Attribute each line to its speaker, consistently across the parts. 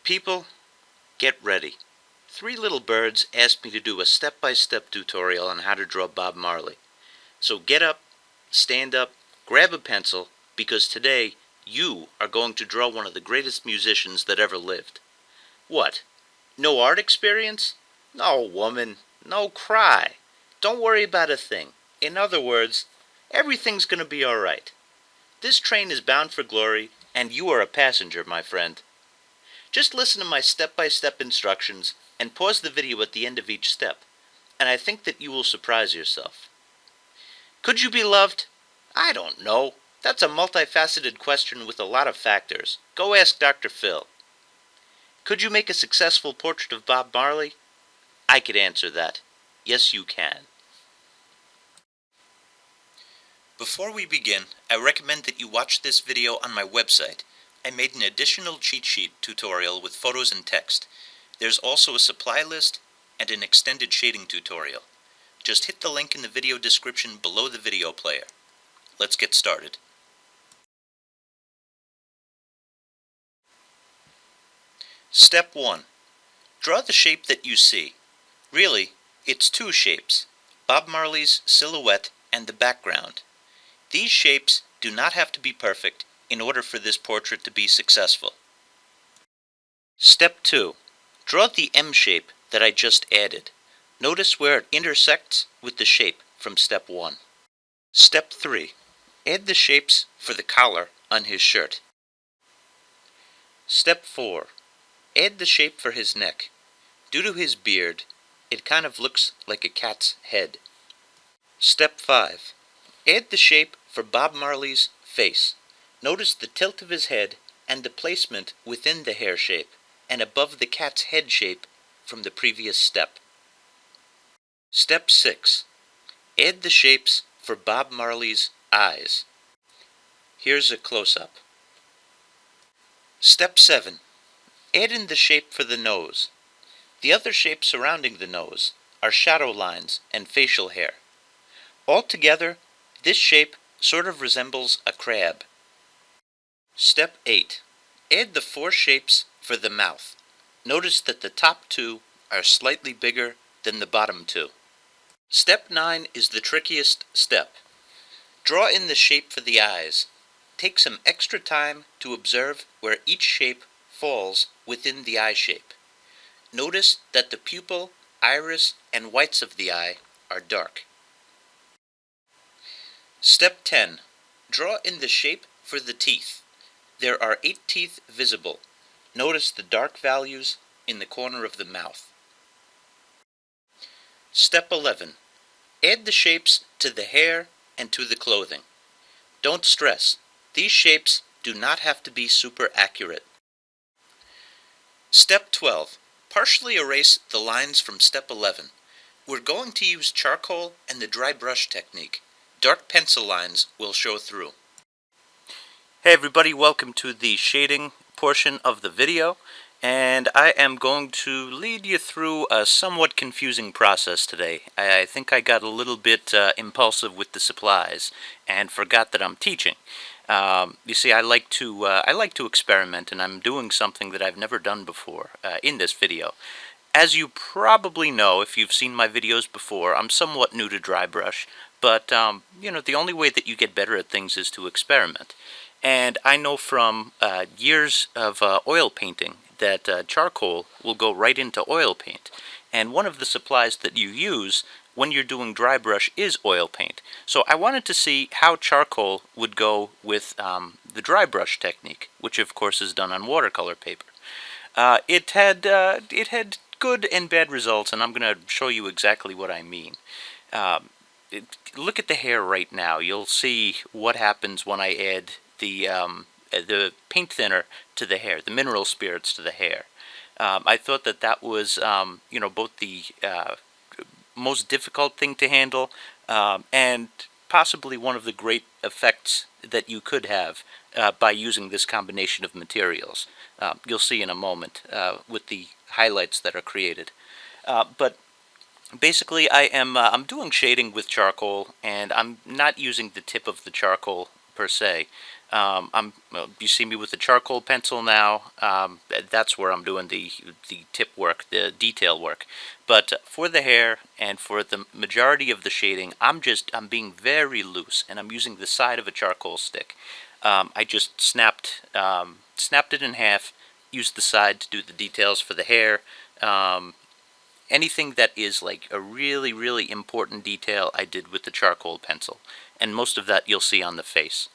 Speaker 1: People, get ready. Three little birds asked me to do a step-by-step tutorial on how to draw Bob Marley. So get up, stand up, grab a pencil, because today you are going to draw one of the greatest musicians that ever lived. What? No art experience? No, woman. No cry. Don't worry about a thing. In other words, everything's going to be all right. This train is bound for glory, and you are a passenger, my friend. Just listen to my step-by-step instructions and pause the video at the end of each step, and I think that you will surprise yourself. Could you be loved? I don't know. That's a multifaceted question with a lot of factors. Go ask Dr. Phil. Could you make a successful portrait of Bob Marley? I could answer that. Yes, you can. Before we begin, I recommend that you watch this video on my website. I made an additional cheat sheet tutorial with photos and text. There's also a supply list and an extended shading tutorial. Just hit the link in the video description below the video player. Let's get started. Step 1. Draw the shape that you see. Really, it's two shapes: Bob Marley's silhouette and the background. These shapes do not have to be perfect in order for this portrait to be successful. Step 2. Draw the M shape that I just added. Notice where it intersects with the shape from step 1. Step 3. Add the shapes for the collar on his shirt. Step 4. Add the shape for his neck. Due to his beard, it kind of looks like a cat's head. Step 5. Add the shape for Bob Marley's face. Notice the tilt of his head and the placement within the hair shape and above the cat's head shape from the previous step. Step 6. Add the shapes for Bob Marley's eyes. Here's a close-up. Step 7. Add in the shape for the nose. The other shapes surrounding the nose are shadow lines and facial hair. Altogether, this shape sort of resembles a crab. Step 8. Add the 4 shapes for the mouth. Notice that the top 2 are slightly bigger than the bottom 2. Step 9 is the trickiest step. Draw in the shape for the eyes. Take some extra time to observe where each shape falls within the eye shape. Notice that the pupil, iris, and whites of the eye are dark. Step 10. Draw in the shape for the teeth. There are 8 teeth visible. Notice the dark values in the corner of the mouth. Step 11. Add the shapes to the hair and to the clothing. Don't stress. These shapes do not have to be super accurate. Step 12. Partially erase the lines from step 11. We're going to use charcoal and the dry brush technique. Dark pencil lines will show through. Hey everybody, welcome to the shading portion of the video, and I am going to lead you through a somewhat confusing process today. I think I got a little bit impulsive with the supplies and forgot that I'm teaching. You see, I like to experiment, and I'm doing something that I've never done before in this video. As you probably know, if you've seen my videos before, I'm somewhat new to dry brush, but the only way that you get better at things is to experiment. And I know from years of oil painting that charcoal will go right into oil paint. And one of the supplies that you use when you're doing dry brush is oil paint. So I wanted to see how charcoal would go with the dry brush technique, which of course is done on watercolor paper. It had good and bad results, and I'm going to show you exactly what I mean. Look at the hair right now. You'll see what happens when I add the paint thinner to the hair, the mineral spirits to the hair. I thought that was both the most difficult thing to handle and possibly one of the great effects that you could have by using this combination of materials. You'll see in a moment with the highlights that are created. But basically, I'm doing shading with charcoal, and I'm not using the tip of the charcoal per se. You see me with the charcoal pencil now. That's where I'm doing the tip work, the detail work. But for the hair and for the majority of the shading, I'm being very loose, and I'm using the side of a charcoal stick. I just snapped it in half, used the side to do the details for the hair. Anything that is like a really, really important detail I did with the charcoal pencil, and most of that you'll see on the face.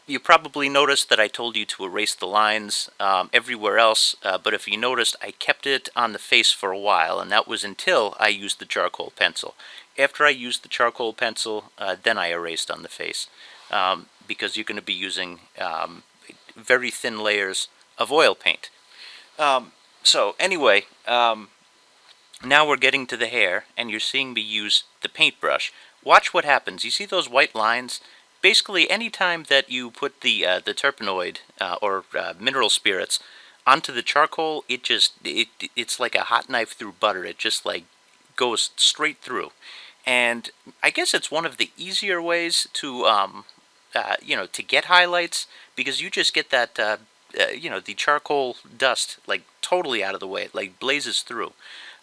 Speaker 1: You probably noticed that I told you to erase the lines everywhere else, but if you noticed, I kept it on the face for a while, and that was until I used the charcoal pencil. After I used the charcoal pencil, then I erased on the face, because you're going to be using very thin layers of oil paint. So anyway, now we're getting to the hair, and you're seeing me use the paintbrush. Watch what happens. You see those white lines? Basically, any time that you put the terpenoid or mineral spirits onto the charcoal, it's like a hot knife through butter. It just like goes straight through. And I guess it's one of the easier ways to to get highlights, because you just get that the charcoal dust like totally out of the way. It like blazes through.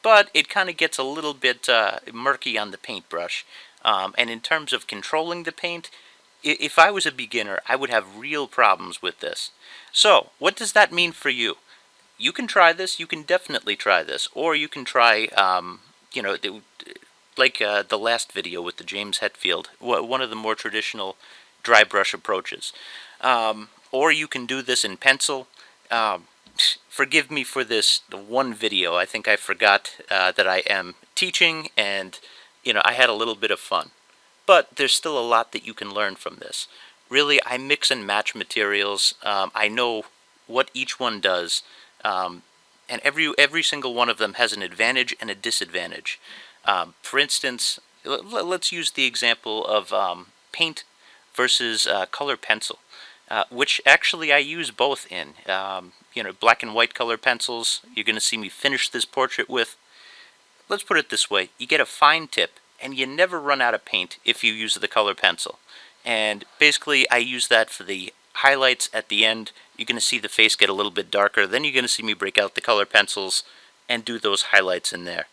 Speaker 1: But it kind of gets a little bit murky on the paintbrush. And in terms of controlling the paint, if I was a beginner, I would have real problems with this. So, what does that mean for you? You can try this. You can definitely try this. Or you can try, the last video with the James Hetfield, one of the more traditional dry brush approaches. Or you can do this in pencil. Forgive me for this one video. I think I forgot that I am teaching, and I had a little bit of fun. But there's still a lot that you can learn from this. Really, I mix and match materials. I know what each one does, and every single one of them has an advantage and a disadvantage. For instance, let's use the example of paint versus color pencil, which actually I use both in. Black and white color pencils, you're going to see me finish this portrait with. Let's put it this way. You get a fine tip, and you never run out of paint if you use the color pencil. And basically, I use that for the highlights at the end. You're going to see the face get a little bit darker. Then you're going to see me break out the color pencils and do those highlights in there.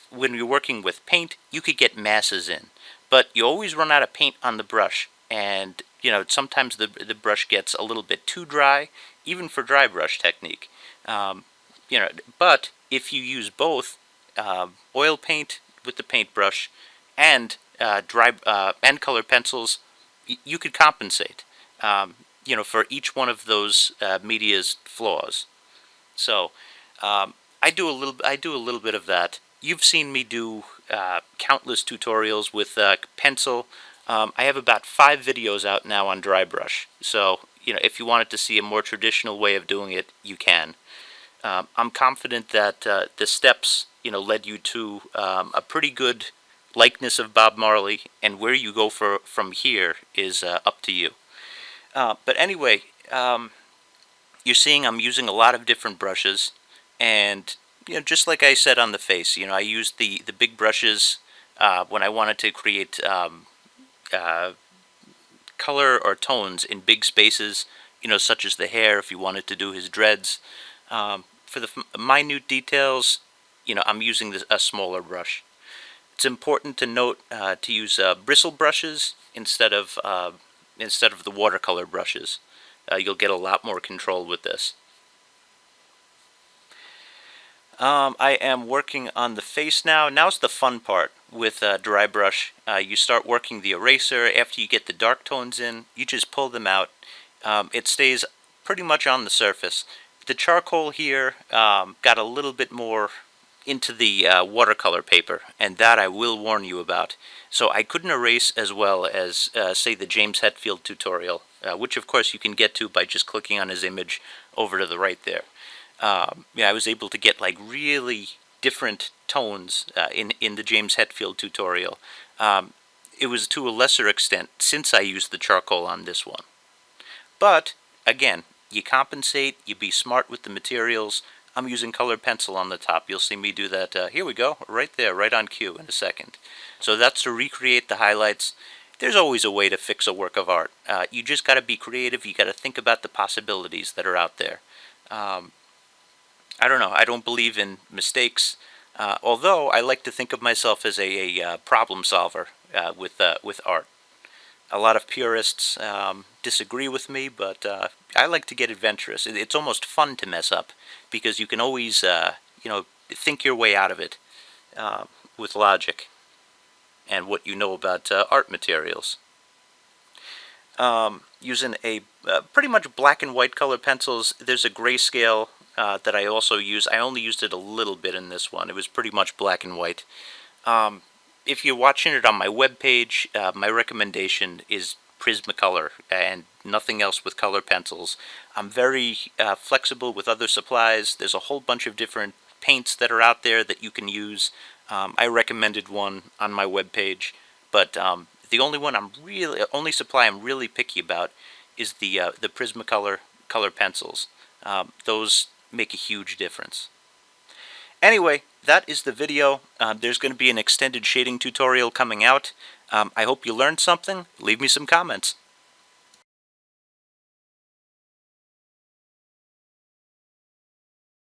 Speaker 1: When you're working with paint, you could get masses in. But you always run out of paint on the brush. And, sometimes the brush gets a little bit too dry, even for dry brush technique. But if you use both oil paint with the paintbrush and and color pencils, you could compensate. For each one of those media's flaws. So I do a little bit of that. You've seen me do countless tutorials with pencil. I have about 5 videos out now on dry brush. So if you wanted to see a more traditional way of doing it, you can. I'm confident that the steps led you to a pretty good likeness of Bob Marley, and where you go from here is up to you. But anyway, you're seeing I'm using a lot of different brushes, and just like I said on the face, I used the big brushes when I wanted to create color or tones in big spaces, such as the hair if you wanted to do his dreads. For the minute details, I'm using a smaller brush. It's important to note to use bristle brushes instead of the watercolor brushes. You'll get a lot more control with this. I am working on the face now. Now's the fun part with dry brush. You start working the eraser. After you get the dark tones in, you just pull them out. It stays pretty much on the surface. The charcoal here got a little bit more into the watercolor paper, and that I will warn you about. So I couldn't erase as well as, say, the James Hetfield tutorial, which of course you can get to by just clicking on his image over to the right there. I was able to get like really different tones in the James Hetfield tutorial. It was to a lesser extent since I used the charcoal on this one. But again, you compensate, you be smart with the materials. I'm using colored pencil on the top. You'll see me do that. Here we go, right there, right on cue in a second. So that's to recreate the highlights. there's always a way to fix a work of art. You just got to be creative. You got to think about the possibilities that are out there. I don't know. I don't believe in mistakes, although I like to think of myself as a problem solver with art. A lot of purists disagree with me, but I like to get adventurous. It's almost fun to mess up because you can always, think your way out of it with logic and what you know about art materials. Using a pretty much black and white color pencils. There's a grayscale that I also use. I only used it a little bit in this one. It was pretty much black and white. If you're watching it on my webpage, my recommendation is Prismacolor and nothing else with color pencils. I'm very flexible with other supplies. There's a whole bunch of different paints that are out there that you can use. I recommended one on my webpage, but the only supply I'm really picky about is the Prismacolor color pencils. Those make a huge difference. Anyway, that is the video. There's going to be an extended shading tutorial coming out. I hope you learned something. Leave me some comments.